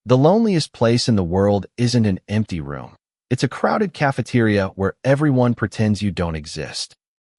The loneliest place in the world isn't an empty room. It's a crowded cafeteria where everyone pretends you don't exist.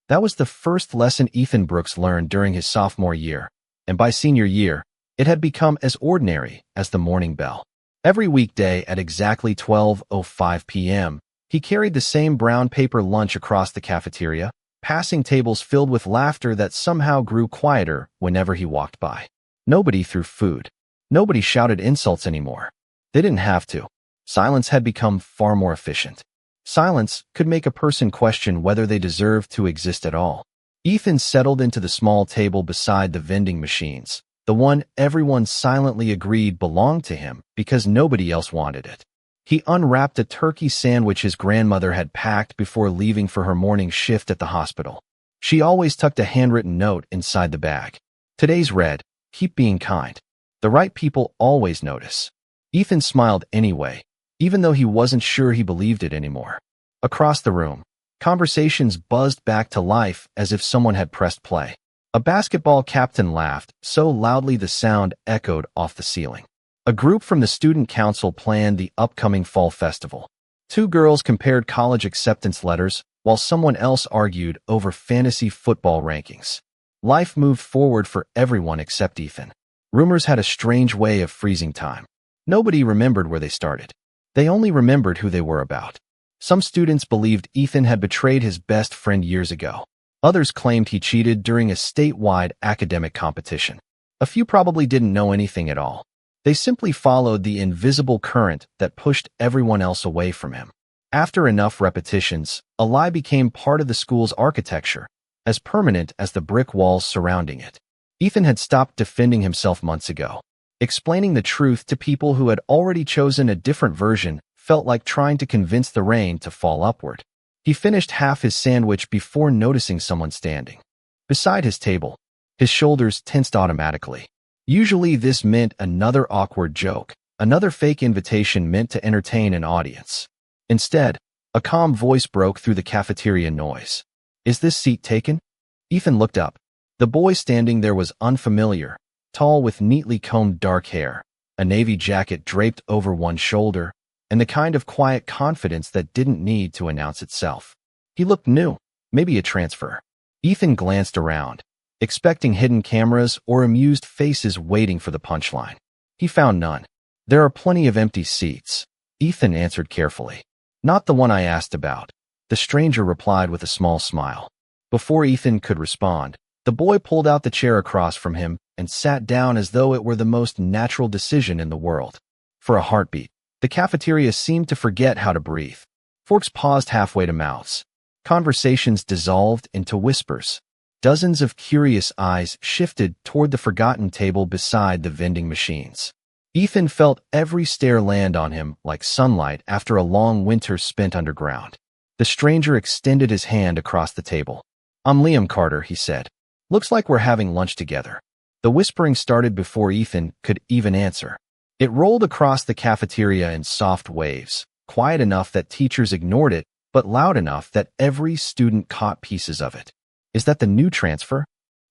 That was the first lesson Ethan Brooks learned during his sophomore year, and by senior year, it had become as ordinary as the morning bell. Every weekday at exactly 12:05 p.m., he carried the same brown paper lunch across the cafeteria, passing tables filled with laughter that somehow grew quieter whenever he walked by. Nobody threw food. Nobody shouted insults anymore. They didn't have to. Silence had become far more efficient. Silence could make a person question whether they deserved to exist at all. Ethan settled into the small table beside the vending machines, the one everyone silently agreed belonged to him because nobody else wanted it. He unwrapped a turkey sandwich his grandmother had packed before leaving for her morning shift at the hospital. She always tucked a handwritten note inside the bag. Today's read, "Keep being kind. The right people always notice." Ethan smiled anyway, even though he wasn't sure he believed it anymore. Across the room, conversations buzzed back to life as if someone had pressed play. A basketball captain laughed so loudly the sound echoed off the ceiling. A group from the student council planned the upcoming fall festival. Two girls compared college acceptance letters, while someone else argued over fantasy football rankings. Life moved forward for everyone except Ethan. Rumors had a strange way of freezing time. Nobody remembered where they started. They only remembered who they were about. Some students believed Ethan had betrayed his best friend years ago. Others claimed he cheated during a statewide academic competition. A few probably didn't know anything at all. They simply followed the invisible current that pushed everyone else away from him. After enough repetitions, a lie became part of the school's architecture, as permanent as the brick walls surrounding it. Ethan had stopped defending himself months ago. Explaining the truth to people who had already chosen a different version felt like trying to convince the rain to fall upward. He finished half his sandwich before noticing someone standing beside his table. His shoulders tensed automatically. Usually this meant another awkward joke, another fake invitation meant to entertain an audience. Instead, a calm voice broke through the cafeteria noise. "Is this seat taken?" Ethan looked up. The boy standing there was unfamiliar, tall with neatly combed dark hair, a navy jacket draped over one shoulder, and the kind of quiet confidence that didn't need to announce itself. He looked new, maybe a transfer. Ethan glanced around, expecting hidden cameras or amused faces waiting for the punchline. He found none. "There are plenty of empty seats," Ethan answered carefully. "Not the one I asked about," the stranger replied with a small smile. Before Ethan could respond, the boy pulled out the chair across from him and sat down as though it were the most natural decision in the world. For a heartbeat, the cafeteria seemed to forget how to breathe. Forks paused halfway to mouths. Conversations dissolved into whispers. Dozens of curious eyes shifted toward the forgotten table beside the vending machines. Ethan felt every stare land on him like sunlight after a long winter spent underground. The stranger extended his hand across the table. "I'm Liam Carter," he said. "Looks like we're having lunch together." The whispering started before Ethan could even answer. It rolled across the cafeteria in soft waves, quiet enough that teachers ignored it, but loud enough that every student caught pieces of it. "Is that the new transfer?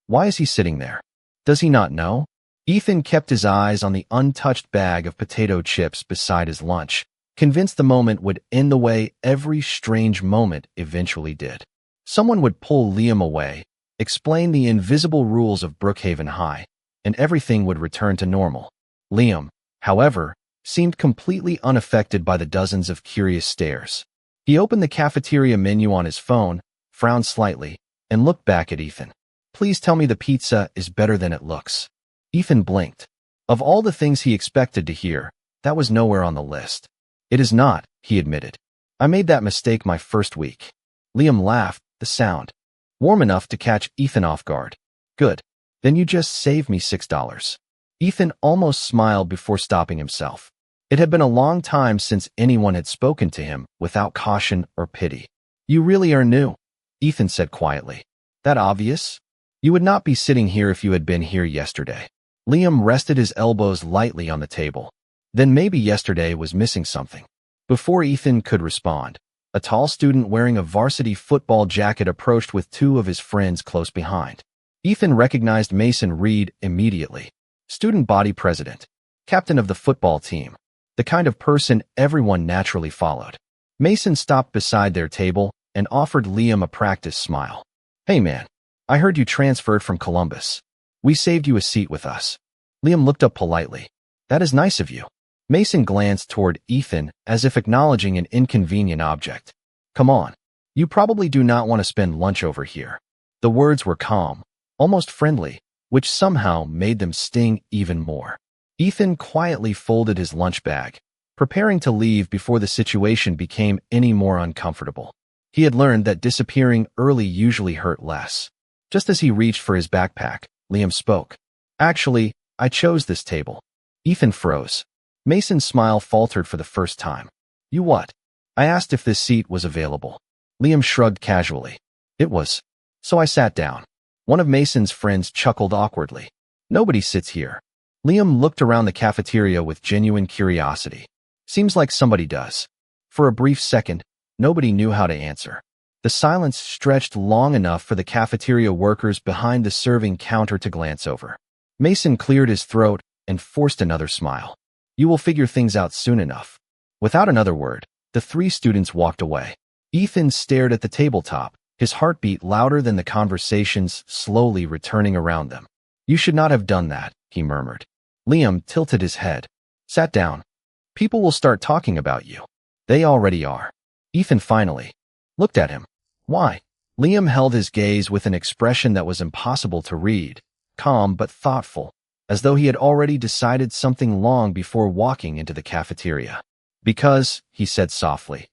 Why is he sitting there? Does he not know?" Ethan kept his eyes on the untouched bag of potato chips beside his lunch, convinced the moment would end the way every strange moment eventually did. Someone would pull Liam away, explain the invisible rules of Brookhaven High, and everything would return to normal. Liam, however, seemed completely unaffected by the dozens of curious stares. He opened the cafeteria menu on his phone, frowned slightly, and looked back at Ethan. "Please tell me the pizza is better than it looks." Ethan blinked. Of all the things he expected to hear, that was nowhere on the list. "It is not," he admitted. "I made that mistake my first week." Liam laughed, the sound warm enough to catch Ethan off guard. "Good. Then you just saved me $6. Ethan almost smiled before stopping himself. It had been a long time since anyone had spoken to him without caution or pity. "You really are new," Ethan said quietly. "That obvious? You would not be sitting here if you had been here yesterday." Liam rested his elbows lightly on the table. Then maybe yesterday was missing something. Before Ethan could respond, a tall student wearing a varsity football jacket approached with two of his friends close behind. Ethan recognized Mason Reed immediately. Student body president, captain of the football team. the kind of person everyone naturally followed. Mason stopped beside their table and offered Liam a practice smile. "Hey man, I heard you transferred from Columbus. We saved you a seat with us." Liam looked up politely. "That is nice of you." Mason glanced toward Ethan as if acknowledging an inconvenient object. "Come on. You probably do not want to spend lunch over here." The words were calm, almost friendly, which somehow made them sting even more. Ethan quietly folded his lunch bag, preparing to leave before the situation became any more uncomfortable. He had learned that disappearing early usually hurt less. Just as he reached for his backpack, Liam spoke. "Actually, I chose this table." Ethan froze. Mason's smile faltered for the first time. "You what?" "I asked if this seat was available." Liam shrugged casually. "It was. So I sat down." One of Mason's friends chuckled awkwardly. "Nobody sits here." Liam looked around the cafeteria with genuine curiosity. "Seems like somebody does." For a brief second, nobody knew how to answer. The silence stretched long enough for the cafeteria workers behind the serving counter to glance over. Mason cleared his throat and forced another smile. "You will figure things out soon enough." Without another word, the three students walked away. Ethan stared at the tabletop, his heartbeat louder than the conversations slowly returning around them. "You should not have done that," he murmured. Liam tilted his head. "Sat down. People will start talking about you." "They already are." Ethan finally looked at him. "Why?" Liam held his gaze with an expression that was impossible to read, calm but thoughtful, as though he had already decided something long before walking into the cafeteria. "Because," he said softly,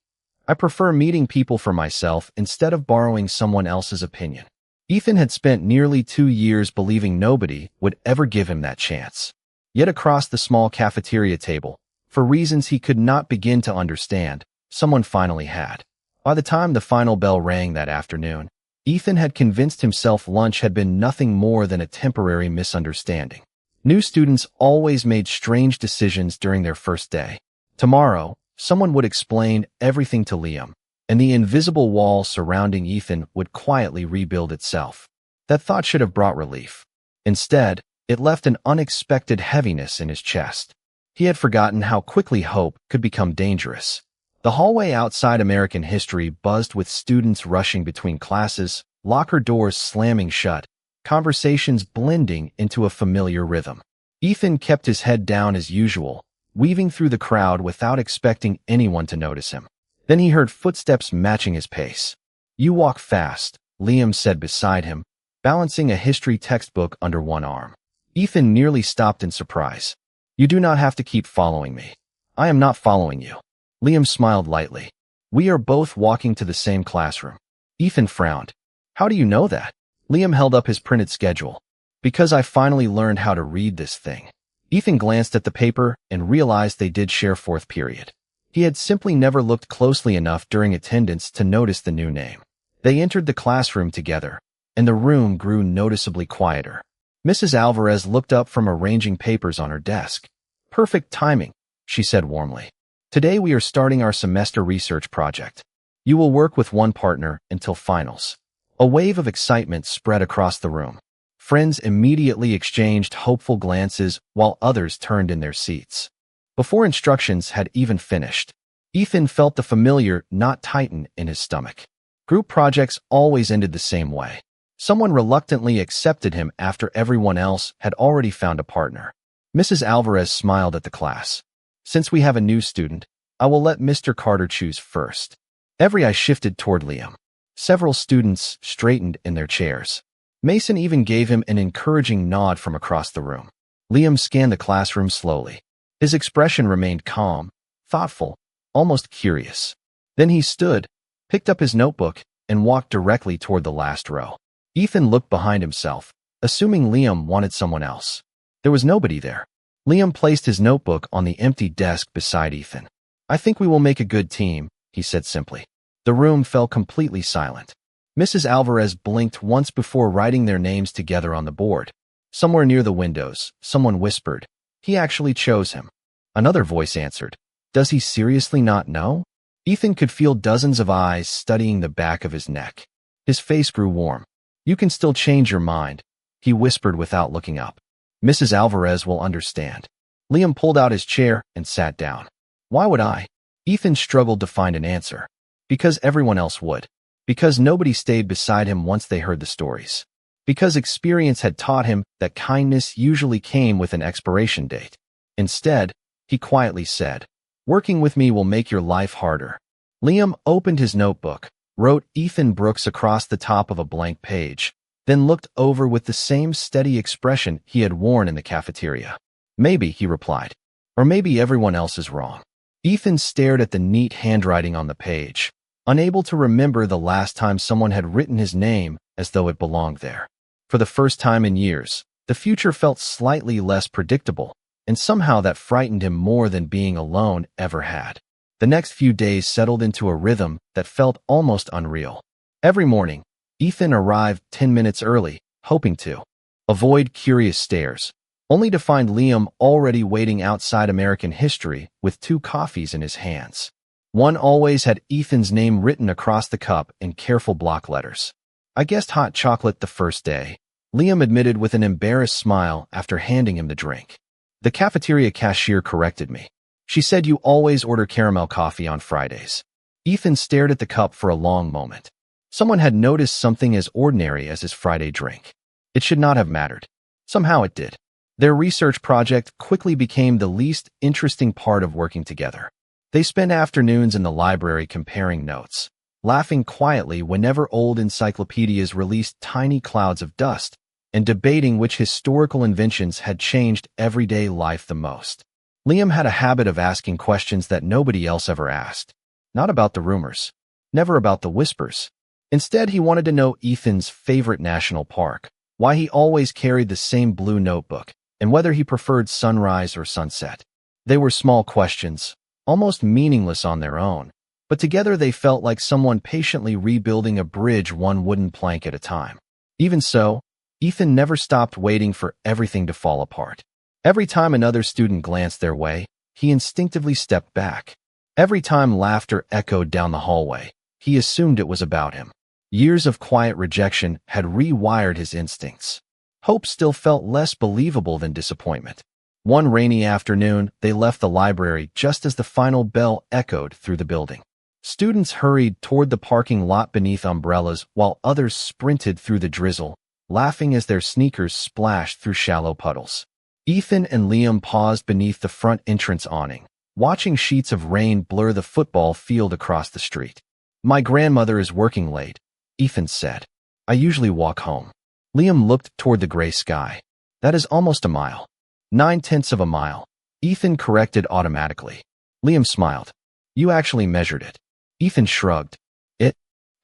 "I prefer meeting people for myself instead of borrowing someone else's opinion." Ethan had spent nearly 2 years believing nobody would ever give him that chance. Yet across the small cafeteria table, for reasons he could not begin to understand, someone finally had. By the time the final bell rang that afternoon, Ethan had convinced himself lunch had been nothing more than a temporary misunderstanding. New students always made strange decisions during their first day. Tomorrow, someone would explain everything to Liam, and the invisible wall surrounding Ethan would quietly rebuild itself. That thought should have brought relief. Instead, it left an unexpected heaviness in his chest. He had forgotten how quickly hope could become dangerous. The hallway outside American history buzzed with students rushing between classes, locker doors slamming shut, conversations blending into a familiar rhythm. Ethan kept his head down as usual, weaving through the crowd without expecting anyone to notice him. Then he heard footsteps matching his pace. "You walk fast," Liam said beside him, balancing a history textbook under one arm. Ethan nearly stopped in surprise. "You do not have to keep following me." "I am not following you." Liam smiled lightly. "We are both walking to the same classroom." Ethan frowned. "How do you know that?" Liam held up his printed schedule. "Because I finally learned how to read this thing." Ethan glanced at the paper and realized they did share fourth period. He had simply never looked closely enough during attendance to notice the new name. They entered the classroom together, and the room grew noticeably quieter. Mrs. Alvarez looked up from arranging papers on her desk. "Perfect timing," she said warmly. "Today we are starting our semester research project. You will work with one partner until finals." A wave of excitement spread across the room. Friends immediately exchanged hopeful glances while others turned in their seats. Before instructions had even finished, Ethan felt the familiar knot tighten in his stomach. Group projects always ended the same way. Someone reluctantly accepted him after everyone else had already found a partner. Mrs. Alvarez smiled at the class. "Since we have a new student, I will let Mr. Carter choose first." Every eye shifted toward Liam. Several students straightened in their chairs. Mason even gave him an encouraging nod from across the room. Liam scanned the classroom slowly. His expression remained calm, thoughtful, almost curious. Then he stood, picked up his notebook, and walked directly toward the last row. Ethan looked behind himself, assuming Liam wanted someone else. There was nobody there. Liam placed his notebook on the empty desk beside Ethan. "I think we will make a good team," he said simply. The room fell completely silent. Mrs. Alvarez blinked once before writing their names together on the board. Somewhere near the windows, someone whispered, "He actually chose him." Another voice answered, "Does he seriously not know?" Ethan could feel dozens of eyes studying the back of his neck. His face grew warm. "You can still change your mind," he whispered without looking up. "Mrs. Alvarez will understand." Liam pulled out his chair and sat down. Why would I? Ethan struggled to find an answer. Because everyone else would. Because nobody stayed beside him once they heard the stories. Because experience had taught him that kindness usually came with an expiration date. Instead, he quietly said, "Working with me will make your life harder." Liam opened his notebook, wrote Ethan Brooks across the top of a blank page, then looked over with the same steady expression he had worn in the cafeteria. "Maybe," he replied. "Or maybe everyone else is wrong." Ethan stared at the neat handwriting on the page, unable to remember the last time someone had written his name as though it belonged there. For the first time in years, the future felt slightly less predictable, and somehow that frightened him more than being alone ever had. The next few days settled into a rhythm that felt almost unreal. Every morning, Ethan arrived 10 minutes early, hoping to avoid curious stares, only to find Liam already waiting outside American history with 2 coffees in his hands. One always had Ethan's name written across the cup in careful block letters. "I guessed hot chocolate the first day," Liam admitted with an embarrassed smile after handing him the drink. "The cafeteria cashier corrected me. She said you always order caramel coffee on Fridays." Ethan stared at the cup for a long moment. Someone had noticed something as ordinary as his Friday drink. It should not have mattered. Somehow it did. Their research project quickly became the least interesting part of working together. They spent afternoons in the library comparing notes, laughing quietly whenever old encyclopedias released tiny clouds of dust, and debating which historical inventions had changed everyday life the most. Liam had a habit of asking questions that nobody else ever asked. Not about the rumors. Never about the whispers. Instead, he wanted to know Ethan's favorite national park, why he always carried the same blue notebook, and whether he preferred sunrise or sunset. They were small questions, almost meaningless on their own, but together they felt like someone patiently rebuilding a bridge one wooden plank at a time. Even so, Ethan never stopped waiting for everything to fall apart. Every time another student glanced their way, he instinctively stepped back. Every time laughter echoed down the hallway, he assumed it was about him. Years of quiet rejection had rewired his instincts. Hope still felt less believable than disappointment. One rainy afternoon, they left the library just as the final bell echoed through the building. Students hurried toward the parking lot beneath umbrellas while others sprinted through the drizzle, laughing as their sneakers splashed through shallow puddles. Ethan and Liam paused beneath the front entrance awning, watching sheets of rain blur the football field across the street. "My grandmother is working late," Ethan said. "I usually walk home." Liam looked toward the gray sky. "That is almost a mile." 9/10 of a mile, Ethan corrected automatically. Liam smiled. "You actually measured it." Ethan shrugged. "It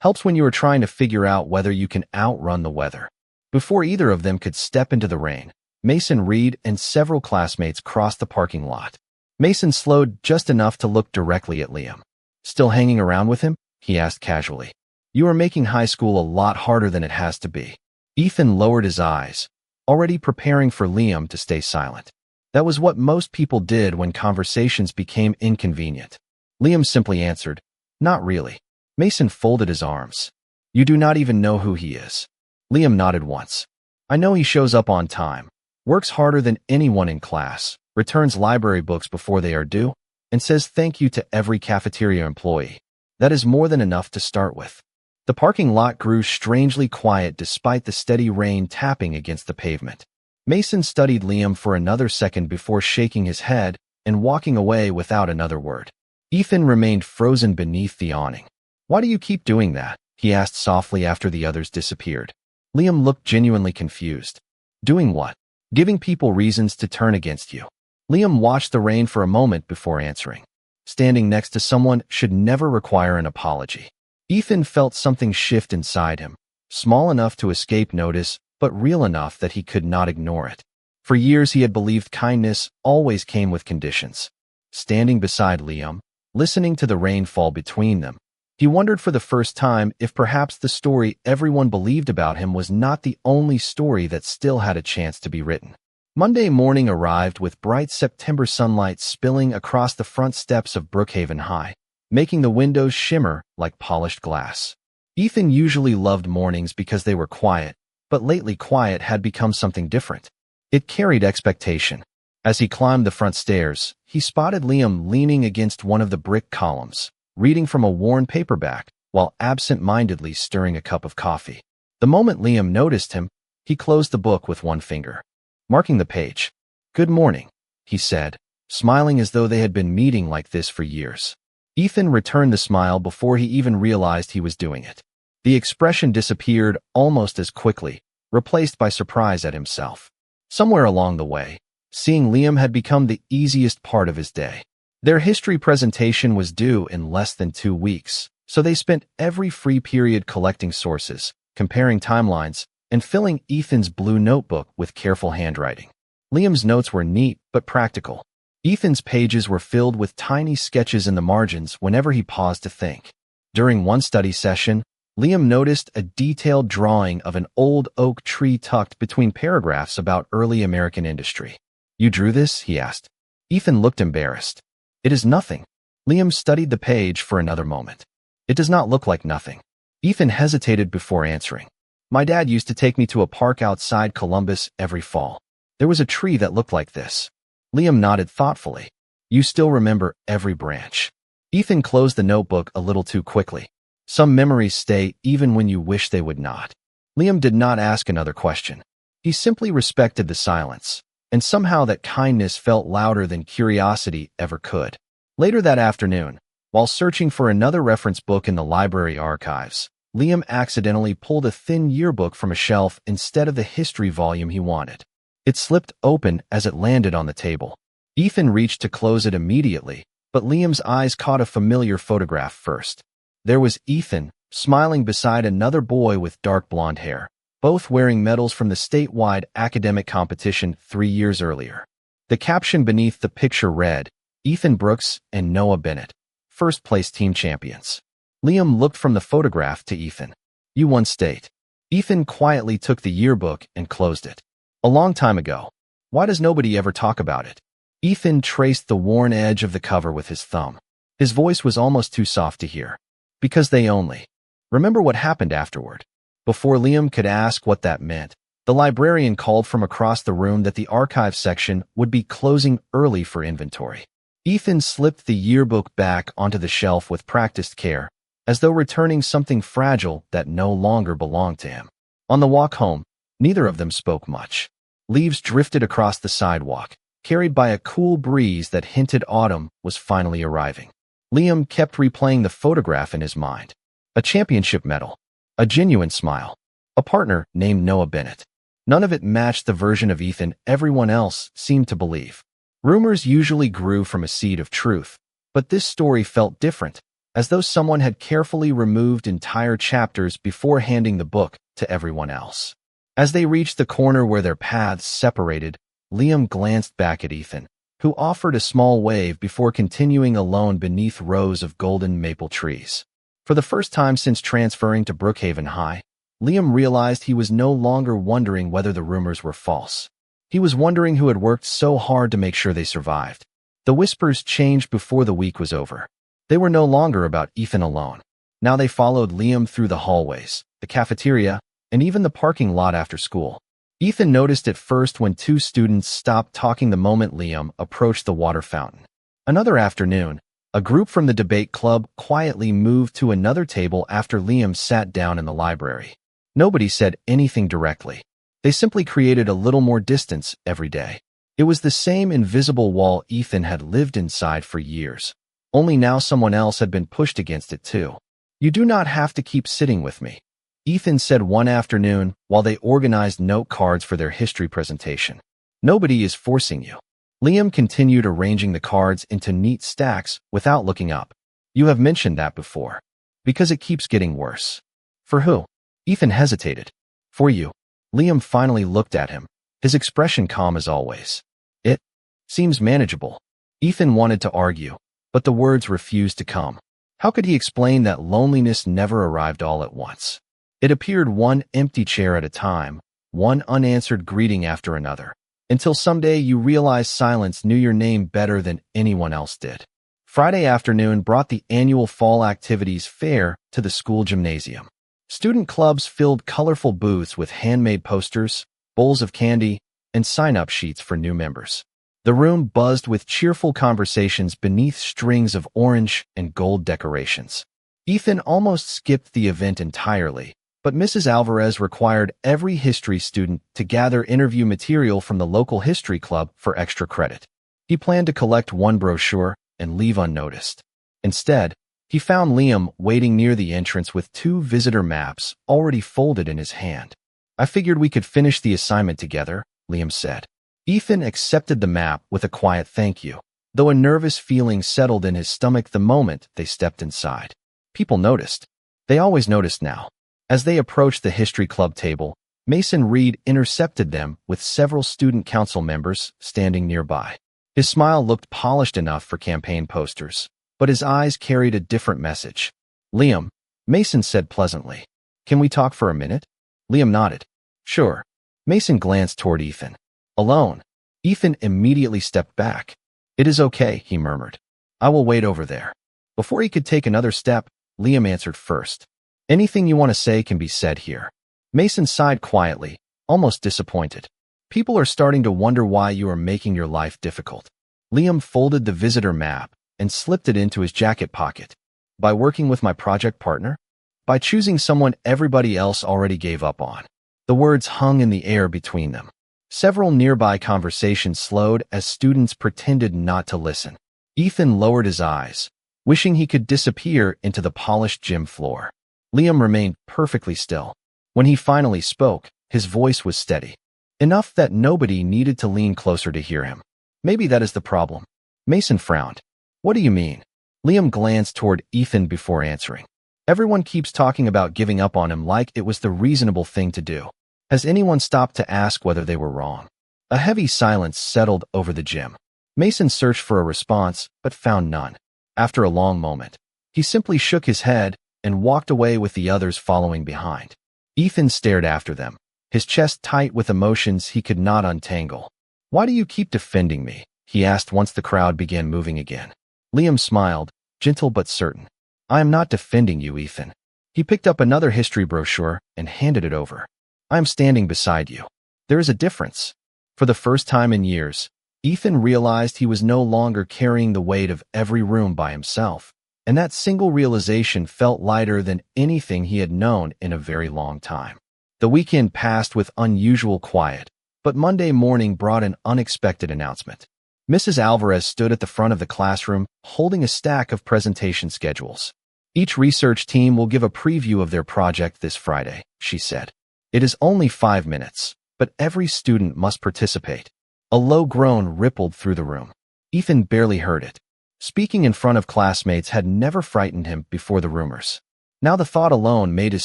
helps when you are trying to figure out whether you can outrun the weather." Before either of them could step into the rain, Mason Reed and several classmates crossed the parking lot. Mason slowed just enough to look directly at Liam. "Still hanging around with him?" he asked casually. "You are making high school a lot harder than it has to be." Ethan lowered his eyes, already preparing for Liam to stay silent. That was what most people did when conversations became inconvenient. Liam simply answered, "Not really." Mason folded his arms. "You do not even know who he is." Liam nodded once. "I know he shows up on time, works harder than anyone in class, returns library books before they are due, and says thank you to every cafeteria employee. That is more than enough to start with." The parking lot grew strangely quiet despite the steady rain tapping against the pavement. Mason studied Liam for another second before shaking his head and walking away without another word. Ethan remained frozen beneath the awning. "Why do you keep doing that?" he asked softly after the others disappeared. Liam looked genuinely confused. "Doing what?" "Giving people reasons to turn against you." Liam watched the rain for a moment before answering. Standing next to someone should never require an apology. Ethan felt something shift inside him, small enough to escape notice, but real enough that he could not ignore it. For years he had believed kindness always came with conditions. Standing beside Liam, listening to the rain fall between them, he wondered for the first time if perhaps the story everyone believed about him was not the only story that still had a chance to be written. Monday morning arrived with bright September sunlight spilling across the front steps of Brookhaven High, making the windows shimmer like polished glass. Ethan usually loved mornings because they were quiet, but lately quiet had become something different. It carried expectation. As he climbed the front stairs, he spotted Liam leaning against one of the brick columns, reading from a worn paperback while absent-mindedly stirring a cup of coffee. The moment Liam noticed him, he closed the book with one finger, marking the page. "Good morning," he said, smiling as though they had been meeting like this for years. Ethan returned the smile before he even realized he was doing it. The expression disappeared almost as quickly, replaced by surprise at himself. Somewhere along the way, seeing Liam had become the easiest part of his day. Their history presentation was due in less than 2 weeks, so they spent every free period collecting sources, comparing timelines, and filling Ethan's blue notebook with careful handwriting. Liam's notes were neat but practical. Ethan's pages were filled with tiny sketches in the margins whenever he paused to think. During one study session, Liam noticed a detailed drawing of an old oak tree tucked between paragraphs about early American industry. "You drew this?" he asked. Ethan looked embarrassed. "It is nothing." Liam studied the page for another moment. "It does not look like nothing." Ethan hesitated before answering. "My dad used to take me to a park outside Columbus every fall. There was a tree that looked like this." Liam nodded thoughtfully. "You still remember every branch." Ethan closed the notebook a little too quickly. Some memories stay even when you wish they would not. Liam did not ask another question. He simply respected the silence, and somehow that kindness felt louder than curiosity ever could. Later that afternoon, while searching for another reference book in the library archives, Liam accidentally pulled a thin yearbook from a shelf instead of the history volume he wanted. It slipped open as it landed on the table. Ethan reached to close it immediately, but Liam's eyes caught a familiar photograph first. There was Ethan, smiling beside another boy with dark blonde hair, both wearing medals from the statewide academic competition 3 years earlier. The caption beneath the picture read, "Ethan Brooks and Noah Bennett, first-place team champions." Liam looked from the photograph to Ethan. "You won state." Ethan quietly took the yearbook and closed it. "A long time ago. Why does nobody ever talk about it?" Ethan traced the worn edge of the cover with his thumb. His voice was almost too soft to hear. "Because they only." "Remember what happened afterward?" Before Liam could ask what that meant, the librarian called from across the room that the archive section would be closing early for inventory. Ethan slipped the yearbook back onto the shelf with practiced care, as though returning something fragile that no longer belonged to him. On the walk home, neither of them spoke much. Leaves drifted across the sidewalk, carried by a cool breeze that hinted autumn was finally arriving. Liam kept replaying the photograph in his mind. A championship medal. A genuine smile. A partner named Noah Bennett. None of it matched the version of Ethan everyone else seemed to believe. Rumors usually grew from a seed of truth, but this story felt different, as though someone had carefully removed entire chapters before handing the book to everyone else. As they reached the corner where their paths separated, Liam glanced back at Ethan, who offered a small wave before continuing alone beneath rows of golden maple trees. For the first time since transferring to Brookhaven High, Liam realized he was no longer wondering whether the rumors were false. He was wondering who had worked so hard to make sure they survived. The whispers changed before the week was over. They were no longer about Ethan alone. Now they followed Liam through the hallways, the cafeteria, and even the parking lot after school. Ethan noticed at first when 2 students stopped talking the moment Liam approached the water fountain. Another afternoon, a group from the debate club quietly moved to another table after Liam sat down in the library. Nobody said anything directly. They simply created a little more distance every day. It was the same invisible wall Ethan had lived inside for years. Only now someone else had been pushed against it too. "You do not have to keep sitting with me," Ethan said one afternoon while they organized note cards for their history presentation. "Nobody is forcing you." Liam continued arranging the cards into neat stacks without looking up. "You have mentioned that before." "Because it keeps getting worse." "For who?" Ethan hesitated. "For you." Liam finally looked at him, his expression calm as always. "It seems manageable." Ethan wanted to argue, but the words refused to come. How could he explain that loneliness never arrived all at once? It appeared one empty chair at a time, one unanswered greeting after another, until someday you realized silence knew your name better than anyone else did. Friday afternoon brought the annual fall activities fair to the school gymnasium. Student clubs filled colorful booths with handmade posters, bowls of candy, and sign-up sheets for new members. The room buzzed with cheerful conversations beneath strings of orange and gold decorations. Ethan almost skipped the event entirely, but Mrs. Alvarez required every history student to gather interview material from the local history club for extra credit. He planned to collect one brochure and leave unnoticed. Instead, he found Liam waiting near the entrance with 2 visitor maps already folded in his hand. "I figured we could finish the assignment together," Liam said. Ethan accepted the map with a quiet thank you, though a nervous feeling settled in his stomach the moment they stepped inside. People noticed. They always noticed now. As they approached the history club table, Mason Reed intercepted them with several student council members standing nearby. His smile looked polished enough for campaign posters, but his eyes carried a different message. "Liam," Mason said pleasantly. "Can we talk for a minute?" Liam nodded. "Sure." Mason glanced toward Ethan. "Alone?" Ethan immediately stepped back. "It is okay," he murmured. "I will wait over there." Before he could take another step, Liam answered first. "Anything you want to say can be said here." Mason sighed quietly, almost disappointed. "People are starting to wonder why you are making your life difficult." Liam folded the visitor map and slipped it into his jacket pocket. "By working with my project partner? By choosing someone everybody else already gave up on." The words hung in the air between them. Several nearby conversations slowed as students pretended not to listen. Ethan lowered his eyes, wishing he could disappear into the polished gym floor. Liam remained perfectly still. When he finally spoke, his voice was steady, enough that nobody needed to lean closer to hear him. "Maybe that is the problem." Mason frowned. "What do you mean?" Liam glanced toward Ethan before answering. "Everyone keeps talking about giving up on him like it was the reasonable thing to do. Has anyone stopped to ask whether they were wrong?" A heavy silence settled over the gym. Mason searched for a response, but found none. After a long moment, he simply shook his head and walked away with the others following behind. Ethan stared after them, his chest tight with emotions he could not untangle. "Why do you keep defending me?" he asked once the crowd began moving again. Liam smiled, gentle but certain. "I am not defending you, Ethan." He picked up another history brochure and handed it over. "I am standing beside you. There is a difference." For the first time in years, Ethan realized he was no longer carrying the weight of every room by himself, and that single realization felt lighter than anything he had known in a very long time. The weekend passed with unusual quiet, but Monday morning brought an unexpected announcement. Mrs. Alvarez stood at the front of the classroom, holding a stack of presentation schedules. "Each research team will give a preview of their project this Friday," she said. "It is only 5 minutes, but every student must participate." A low groan rippled through the room. Ethan barely heard it. Speaking in front of classmates had never frightened him before the rumors. Now the thought alone made his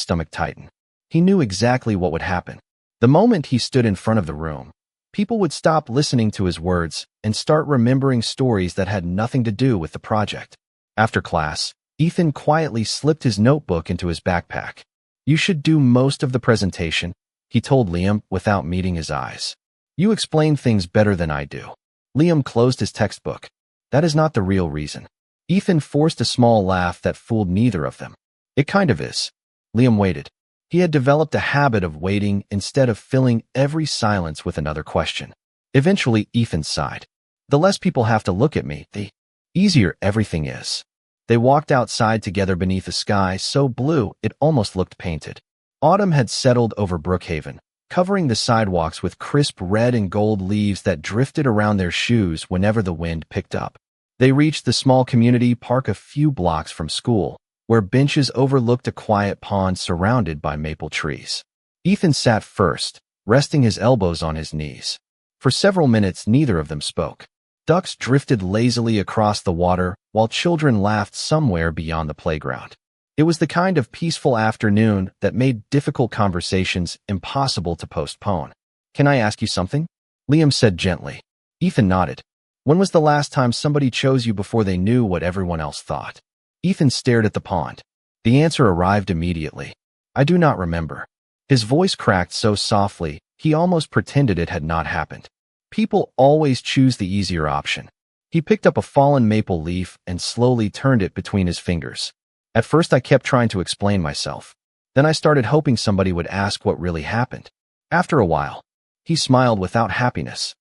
stomach tighten. He knew exactly what would happen. The moment he stood in front of the room, people would stop listening to his words and start remembering stories that had nothing to do with the project. After class, Ethan quietly slipped his notebook into his backpack. "You should do most of the presentation," he told Liam without meeting his eyes. "You explain things better than I do." Liam closed his textbook. "That is not the real reason." Ethan forced a small laugh that fooled neither of them. "It kind of is." Liam waited. He had developed a habit of waiting instead of filling every silence with another question. Eventually, Ethan sighed. "The less people have to look at me, the easier everything is." They walked outside together beneath a sky so blue it almost looked painted. Autumn had settled over Brookhaven, covering the sidewalks with crisp red and gold leaves that drifted around their shoes whenever the wind picked up. They reached the small community park a few blocks from school, where benches overlooked a quiet pond surrounded by maple trees. Ethan sat first, resting his elbows on his knees. For several minutes, neither of them spoke. Ducks drifted lazily across the water, while children laughed somewhere beyond the playground. It was the kind of peaceful afternoon that made difficult conversations impossible to postpone. "Can I ask you something?" Liam said gently. Ethan nodded. "When was the last time somebody chose you before they knew what everyone else thought?" Ethan stared at the pond. The answer arrived immediately. "I do not remember." His voice cracked so softly, he almost pretended it had not happened. "People always choose the easier option." He picked up a fallen maple leaf and slowly turned it between his fingers. "At first I kept trying to explain myself. Then I started hoping somebody would ask what really happened. After a while," he smiled without happiness,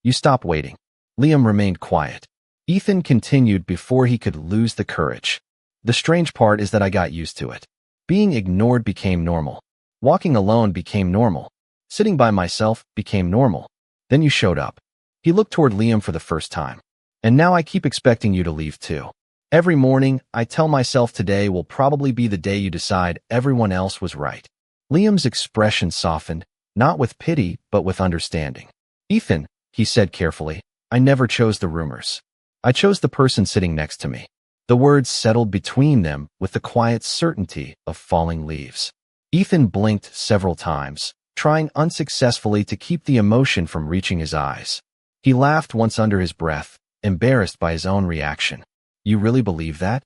"you stop waiting." Liam remained quiet. Ethan continued before he could lose the courage. The strange part is that I got used to it. Being ignored became normal. Walking alone became normal. Sitting by myself became normal. Then you showed up. He looked toward Liam for the first time. And now I keep expecting you to leave too. Every morning, I tell myself today will probably be the day you decide everyone else was right. Liam's expression softened, not with pity, but with understanding. Ethan, he said carefully, I never chose the rumors. I chose the person sitting next to me. The words settled between them with the quiet certainty of falling leaves. Ethan blinked several times, trying unsuccessfully to keep the emotion from reaching his eyes. He laughed once under his breath, embarrassed by his own reaction. You really believe that?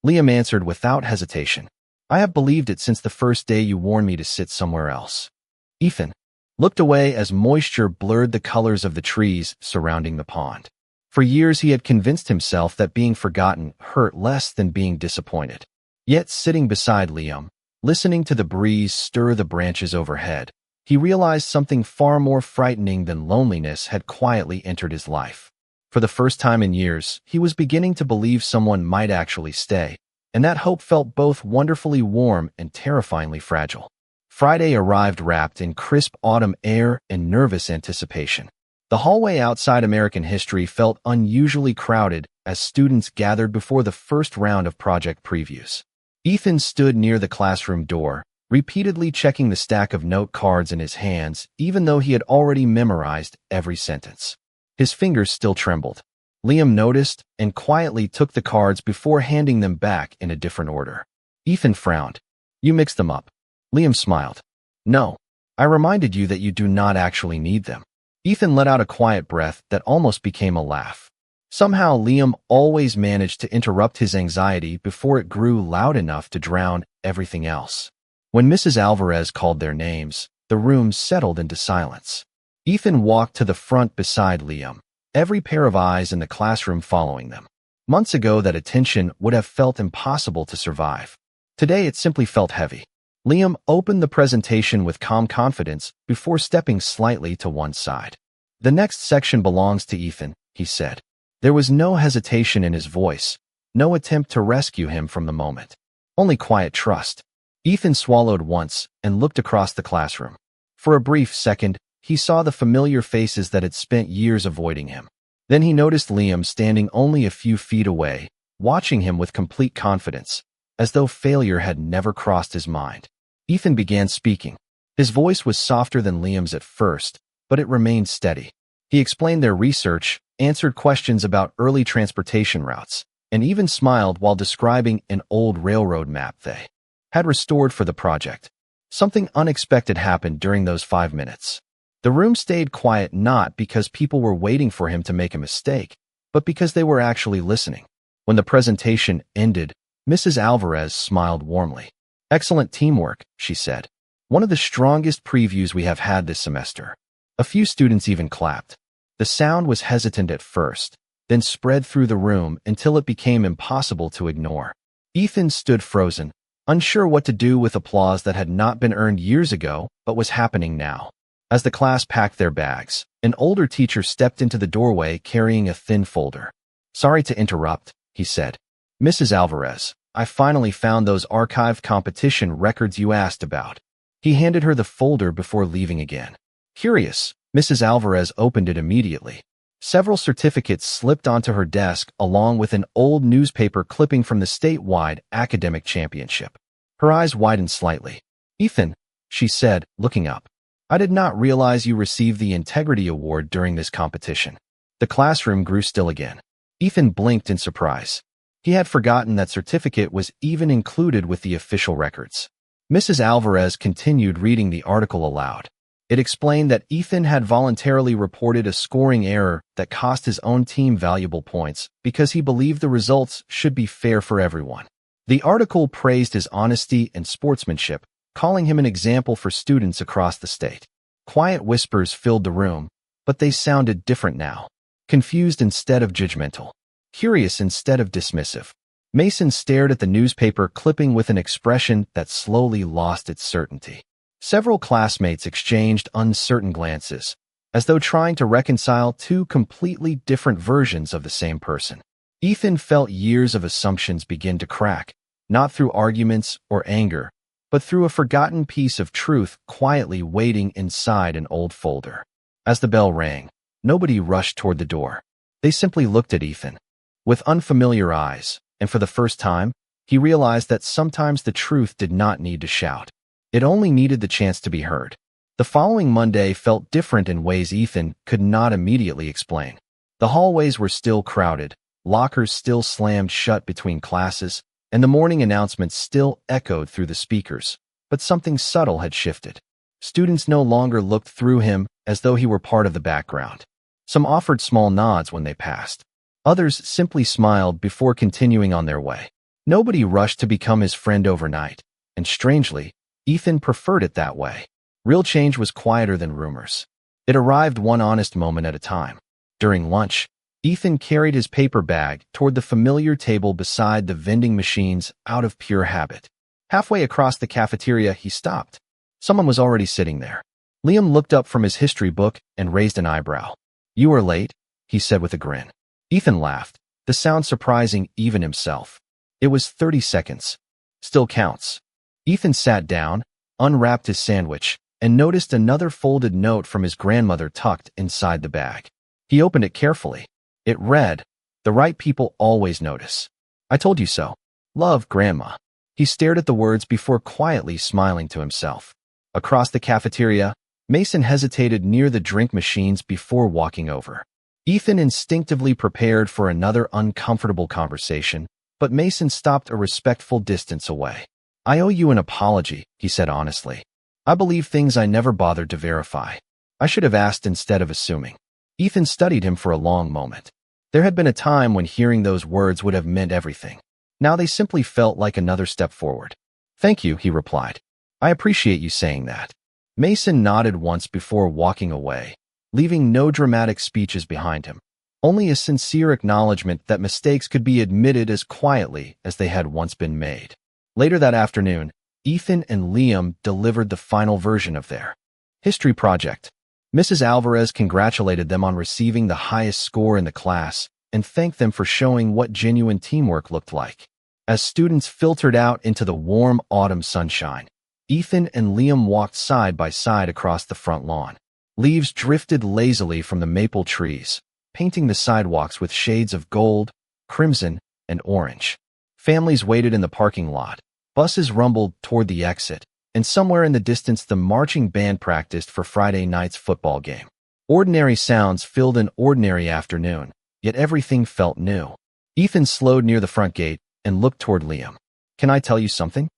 Liam answered without hesitation. I have believed it since the first day you warned me to sit somewhere else. Ethan looked away as moisture blurred the colors of the trees surrounding the pond. For years he had convinced himself that being forgotten hurt less than being disappointed. Yet sitting beside Liam, listening to the breeze stir the branches overhead, he realized something far more frightening than loneliness had quietly entered his life. For the first time in years, he was beginning to believe someone might actually stay, and that hope felt both wonderfully warm and terrifyingly fragile. Friday arrived wrapped in crisp autumn air and nervous anticipation. The hallway outside American history felt unusually crowded as students gathered before the first round of project previews. Ethan stood near the classroom door, repeatedly checking the stack of note cards in his hands, even though he had already memorized every sentence. His fingers still trembled. Liam noticed and quietly took the cards before handing them back in a different order. Ethan frowned. You mixed them up. Liam smiled. No, I reminded you that you do not actually need them. Ethan let out a quiet breath that almost became a laugh. Somehow Liam always managed to interrupt his anxiety before it grew loud enough to drown everything else. When Mrs. Alvarez called their names, the room settled into silence. Ethan walked to the front beside Liam, every pair of eyes in the classroom following them. Months ago that attention would have felt impossible to survive. Today it simply felt heavy. Liam opened the presentation with calm confidence before stepping slightly to one side. The next section belongs to Ethan, he said. There was no hesitation in his voice, no attempt to rescue him from the moment. Only quiet trust. Ethan swallowed once and looked across the classroom. For a brief second, he saw the familiar faces that had spent years avoiding him. Then he noticed Liam standing only a few feet away, watching him with complete confidence, as though failure had never crossed his mind. Ethan began speaking. His voice was softer than Liam's at first, but it remained steady. He explained their research, answered questions about early transportation routes, and even smiled while describing an old railroad map they had restored for the project. Something unexpected happened during those 5 minutes. The room stayed quiet not because people were waiting for him to make a mistake, but because they were actually listening. When the presentation ended, Mrs. Alvarez smiled warmly. Excellent teamwork, she said. One of the strongest previews we have had this semester. A few students even clapped. The sound was hesitant at first, then spread through the room until it became impossible to ignore. Ethan stood frozen, unsure what to do with applause that had not been earned years ago but was happening now. As the class packed their bags, an older teacher stepped into the doorway carrying a thin folder. Sorry to interrupt, he said. Mrs. Alvarez, I finally found those archived competition records you asked about. He handed her the folder before leaving again. Curious, Mrs. Alvarez opened it immediately. Several certificates slipped onto her desk along with an old newspaper clipping from the statewide academic championship. Her eyes widened slightly. Ethan, she said, looking up. I did not realize you received the Integrity Award during this competition. The classroom grew still again. Ethan blinked in surprise. He had forgotten that certificate was even included with the official records. Mrs. Alvarez continued reading the article aloud. It explained that Ethan had voluntarily reported a scoring error that cost his own team valuable points because he believed the results should be fair for everyone. The article praised his honesty and sportsmanship, calling him an example for students across the state. Quiet whispers filled the room, but they sounded different now. Confused instead of judgmental. Curious instead of dismissive. Mason stared at the newspaper clipping with an expression that slowly lost its certainty. Several classmates exchanged uncertain glances, as though trying to reconcile two completely different versions of the same person. Ethan felt years of assumptions begin to crack, not through arguments or anger, but through a forgotten piece of truth quietly waiting inside an old folder. As the bell rang, nobody rushed toward the door. They simply looked at Ethan with unfamiliar eyes, and for the first time, he realized that sometimes the truth did not need to shout. It only needed the chance to be heard. The following Monday felt different in ways Ethan could not immediately explain. The hallways were still crowded, lockers still slammed shut between classes, and the morning announcements still echoed through the speakers. But something subtle had shifted. Students no longer looked through him as though he were part of the background. Some offered small nods when they passed. Others simply smiled before continuing on their way. Nobody rushed to become his friend overnight, and strangely, Ethan preferred it that way. Real change was quieter than rumors. It arrived one honest moment at a time. During lunch, Ethan carried his paper bag toward the familiar table beside the vending machines out of pure habit. Halfway across the cafeteria, he stopped. Someone was already sitting there. Liam looked up from his history book and raised an eyebrow. "You are late," he said with a grin. Ethan laughed, the sound surprising even himself. It was 30 seconds. Still counts. Ethan sat down, unwrapped his sandwich, and noticed another folded note from his grandmother tucked inside the bag. He opened it carefully. It read, "The right people always notice. I told you so. Love, Grandma." He stared at the words before quietly smiling to himself. Across the cafeteria, Mason hesitated near the drink machines before walking over. Ethan instinctively prepared for another uncomfortable conversation, but Mason stopped a respectful distance away. "I owe you an apology," he said honestly. "I believe things I never bothered to verify. I should have asked instead of assuming." Ethan studied him for a long moment. There had been a time when hearing those words would have meant everything. Now they simply felt like another step forward. "Thank you," he replied. "I appreciate you saying that." Mason nodded once before walking away, leaving no dramatic speeches behind him, only a sincere acknowledgement that mistakes could be admitted as quietly as they had once been made. Later that afternoon, Ethan and Liam delivered the final version of their history project. Mrs. Alvarez congratulated them on receiving the highest score in the class and thanked them for showing what genuine teamwork looked like. As students filtered out into the warm autumn sunshine, Ethan and Liam walked side by side across the front lawn. Leaves drifted lazily from the maple trees, painting the sidewalks with shades of gold, crimson, and orange. Families waited in the parking lot. Buses rumbled toward the exit, and somewhere in the distance the marching band practiced for Friday night's football game. Ordinary sounds filled an ordinary afternoon, yet everything felt new. Ethan slowed near the front gate and looked toward Liam. "Can I tell you something?"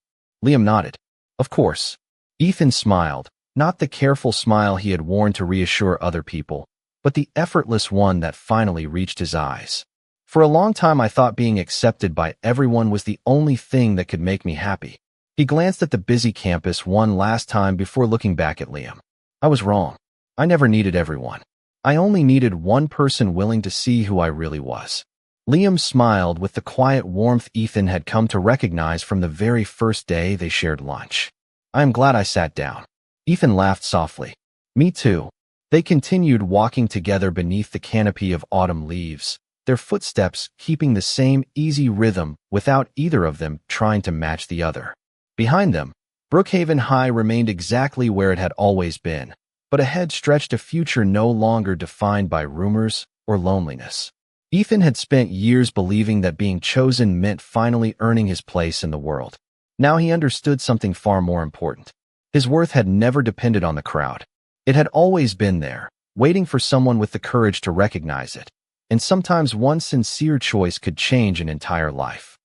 Liam nodded. "Of course." Ethan smiled, not the careful smile he had worn to reassure other people, but the effortless one that finally reached his eyes. "For a long time I thought being accepted by everyone was the only thing that could make me happy." He glanced at the busy campus one last time before looking back at Liam. "I was wrong. I never needed everyone. I only needed one person willing to see who I really was." Liam smiled with the quiet warmth Ethan had come to recognize from the very first day they shared lunch. "I am glad I sat down." Ethan laughed softly. "Me too." They continued walking together beneath the canopy of autumn leaves, their footsteps keeping the same easy rhythm without either of them trying to match the other. Behind them, Brookhaven High remained exactly where it had always been, but ahead stretched a future no longer defined by rumors or loneliness. Ethan had spent years believing that being chosen meant finally earning his place in the world. Now he understood something far more important. His worth had never depended on the crowd. It had always been there, waiting for someone with the courage to recognize it. And sometimes one sincere choice could change an entire life.